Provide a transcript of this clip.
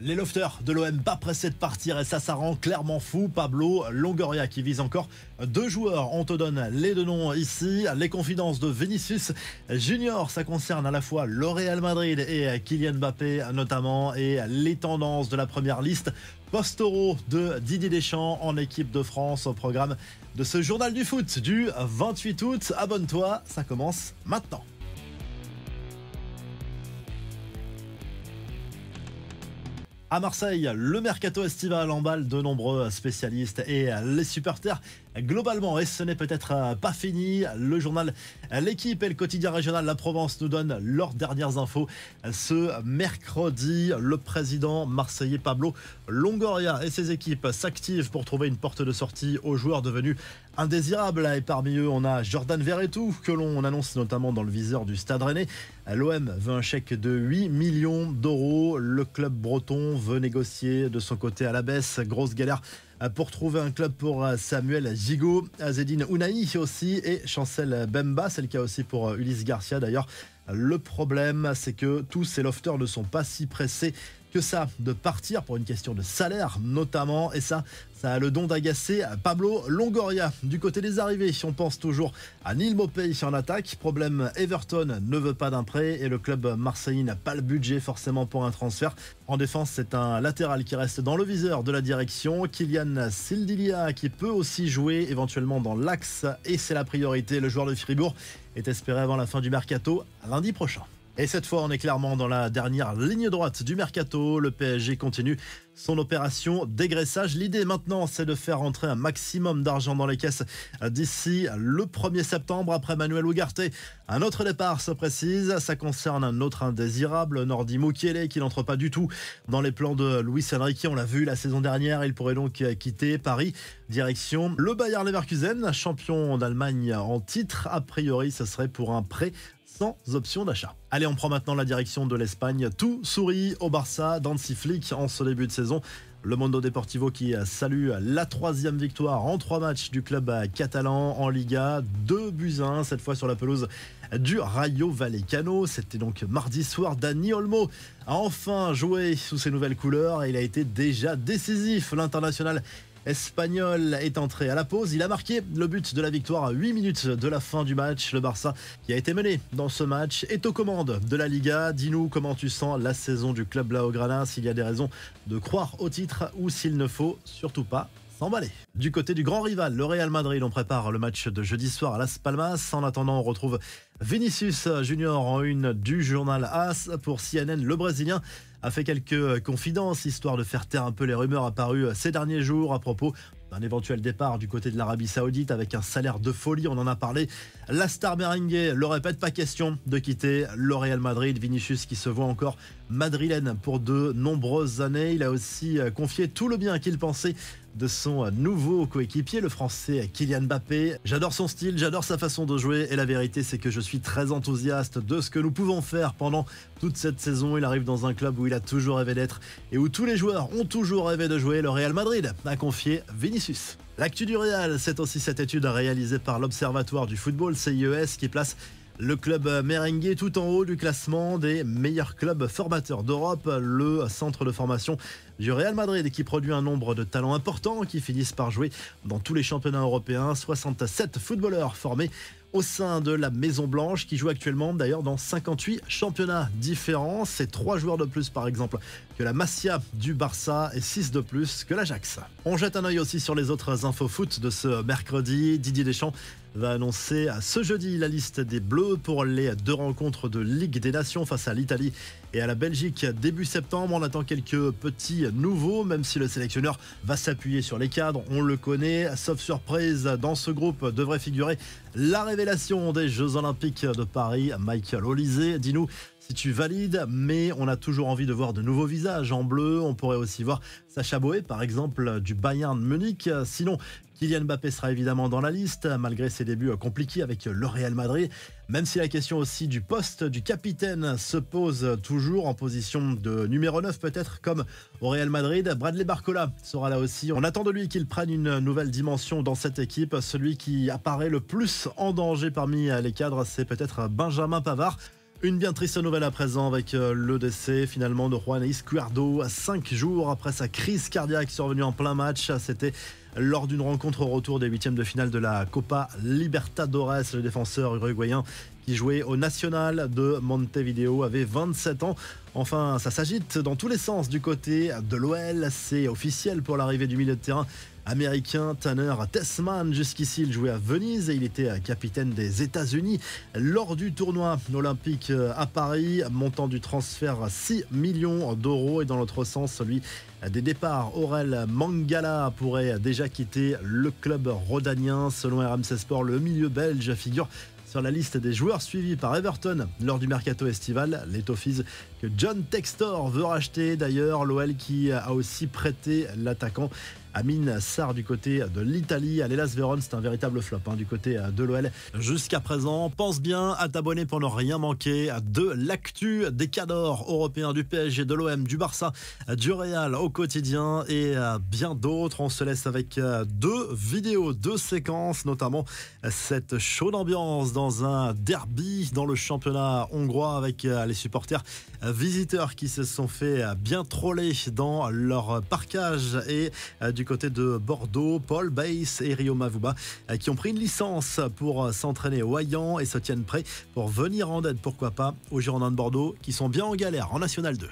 Les lofters de l'OM pas pressés de partir et ça rend clairement fou. Pablo Longoria qui vise encore 2 joueurs. On te donne les 2 noms ici. Les confidences de Vinicius Junior, ça concerne à la fois le Real Madrid et Kylian Mbappé notamment, et les tendances de la première liste post-euro de Didier Deschamps en équipe de France au programme de ce journal du foot du 28 août. Abonne-toi, ça commence maintenant. À Marseille, le mercato estival emballe de nombreux spécialistes et les supporters globalement. Et ce n'est peut-être pas fini. Le journal L'équipe et le quotidien régional La Provence nous donnent leurs dernières infos. Ce mercredi, le président marseillais Pablo Longoria et ses équipes s'activent pour trouver une porte de sortie aux joueurs devenus indésirables. Et parmi eux, on a Jordan Verretou, que l'on annonce notamment dans le viseur du Stade Rennais. L'OM veut un chèque de 8 millions d'euros. Le club breton veut négocier de son côté à la baisse. Grosse galère pour trouver un club pour Samuel Gigot, Azzedine Ounahi aussi et Chancel Bemba. C'est le cas aussi pour Ulysse Garcia d'ailleurs. Le problème, c'est que tous ces lofters ne sont pas si pressés que ça de partir pour une question de salaire notamment, et ça a le don d'agacer Pablo Longoria. Du côté des arrivées, on pense toujours à Neal Maupay en attaque. Problème, Everton ne veut pas d'un prêt et le club marseillais n'a pas le budget forcément pour un transfert. En défense, c'est un latéral qui reste dans le viseur de la direction, Kylian Sildilia, qui peut aussi jouer éventuellement dans l'axe, et c'est la priorité. Le joueur de Fribourg est espéré avant la fin du mercato lundi prochain. Et cette fois, on est clairement dans la dernière ligne droite du mercato. Le PSG continue son opération dégraissage. L'idée maintenant, c'est de faire rentrer un maximum d'argent dans les caisses d'ici le 1er septembre. Après Manuel Ugarte, un autre départ se précise. Ça concerne un autre indésirable, Nordi Mukiele, qui n'entre pas du tout dans les plans de Luis Enrique. On l'a vu la saison dernière, il pourrait donc quitter Paris. Direction le Bayer Leverkusen, champion d'Allemagne en titre. A priori, ce serait pour un prêt sans option d'achat. Allez, on prend maintenant la direction de l'Espagne. Tout sourit au Barça d'Hansi Flick en ce début de saison. Le Mundo Deportivo qui salue la 3e victoire en 3 matchs du club catalan en Liga. 2-1, cette fois sur la pelouse du Rayo Vallecano. C'était donc mardi soir. Dani Olmo a enfin joué sous ses nouvelles couleurs et il a été déjà décisif. L'international espagnol est entré à la pause. Il a marqué le but de la victoire à 8 minutes de la fin du match. Le Barça, qui a été mené dans ce match, est aux commandes de la Liga. Dis-nous comment tu sens la saison du club blaugrana, s'il y a des raisons de croire au titre ou s'il ne faut surtout pas s'emballer. Du côté du grand rival, le Real Madrid, on prépare le match de jeudi soir à Las Palmas. En attendant, on retrouve Vinicius Junior en une du journal AS. Pour CNN, le Brésilien a fait quelques confidences, histoire de faire taire un peu les rumeurs apparues ces derniers jours à propos d'un éventuel départ du côté de l'Arabie Saoudite avec un salaire de folie. On en a parlé. La star merengue le répète, pas question de quitter le Real Madrid. Vinicius qui se voit encore madrilène pour de nombreuses années. Il a aussi confié tout le bien qu'il pensait de son nouveau coéquipier, le français Kylian Mbappé. J'adore son style, j'adore sa façon de jouer et la vérité c'est que je suis très enthousiaste de ce que nous pouvons faire pendant toute cette saison. Il arrive dans un club où il a toujours rêvé d'être et où tous les joueurs ont toujours rêvé de jouer. Le Real Madrid a confié Vinicius. L'actu du Real, c'est aussi cette étude réalisée par l'Observatoire du football CIES qui place le club merengue tout en haut du classement des meilleurs clubs formateurs d'Europe. Le centre de formation du Real Madrid qui produit un nombre de talents importants qui finissent par jouer dans tous les championnats européens. 67 footballeurs formés au sein de la Maison Blanche qui joue actuellement d'ailleurs dans 58 championnats différents. C'est 3 joueurs de plus par exemple que la Masia du Barça et 6 de plus que l'Ajax. On jette un œil aussi sur les autres infos foot de ce mercredi. Didier Deschamps va annoncer ce jeudi la liste des Bleus pour les 2 rencontres de Ligue des Nations face à l'Italie et à la Belgique début septembre. On attend quelques petits nouveaux, même si le sélectionneur va s'appuyer sur les cadres. On le connaît, sauf surprise, dans ce groupe devrait figurer la révélation des Jeux Olympiques de Paris, Michael Olise. Dis-nous si tu valides, mais on a toujours envie de voir de nouveaux visages en bleu. On pourrait aussi voir Sacha Boey, par exemple, du Bayern Munich. Sinon, Kylian Mbappé sera évidemment dans la liste, malgré ses débuts compliqués avec le Real Madrid. Même si la question aussi du poste du capitaine se pose toujours en position de numéro 9 peut-être, comme au Real Madrid. Bradley Barcola sera là aussi. On attend de lui qu'il prenne une nouvelle dimension dans cette équipe. Celui qui apparaît le plus en danger parmi les cadres, c'est peut-être Benjamin Pavard. Une bien triste nouvelle à présent avec le décès finalement de Juan Izquierdo 5 jours après sa crise cardiaque survenue en plein match. C'était lors d'une rencontre au retour des huitièmes de finale de la Copa Libertadores. Le défenseur uruguayen qui jouait au Nacional de Montevideo avait 27 ans. Enfin, ça s'agite dans tous les sens du côté de l'OL. C'est officiel pour l'arrivée du milieu de terrain américain Tanner Tessman. Jusqu'ici, il jouait à Venise et il était capitaine des États-Unis lors du tournoi olympique à Paris. Montant du transfert 6 millions d'euros. Et dans l'autre sens, celui des départs, Aurel Mangala pourrait déjà quitter le club rhodanien. Selon RMC Sport, le milieu belge figure sur la liste des joueurs suivis par Everton lors du mercato estival. Les Toffees que John Textor veut racheter. D'ailleurs, l'OL qui a aussi prêté l'attaquant Amin Sarr du côté de l'Italie à l'Hellas Vérone. C'est un véritable flop du côté de l'OL. Jusqu'à présent, pense bien à t'abonner pour ne rien manquer de l'actu des cadors européens, du PSG, de l'OM, du Barça, du Real au quotidien et bien d'autres. On se laisse avec deux vidéos, deux séquences, notamment cette chaude ambiance dans un derby dans le championnat hongrois avec les supporters visiteurs qui se sont fait bien troller dans leur parkage et du côté de Bordeaux, Paul Bass et Rio Mavuba qui ont pris une licence pour s'entraîner au Hayan et se tiennent prêts pour venir en aide, pourquoi pas, aux Girondins de Bordeaux qui sont bien en galère en National 2.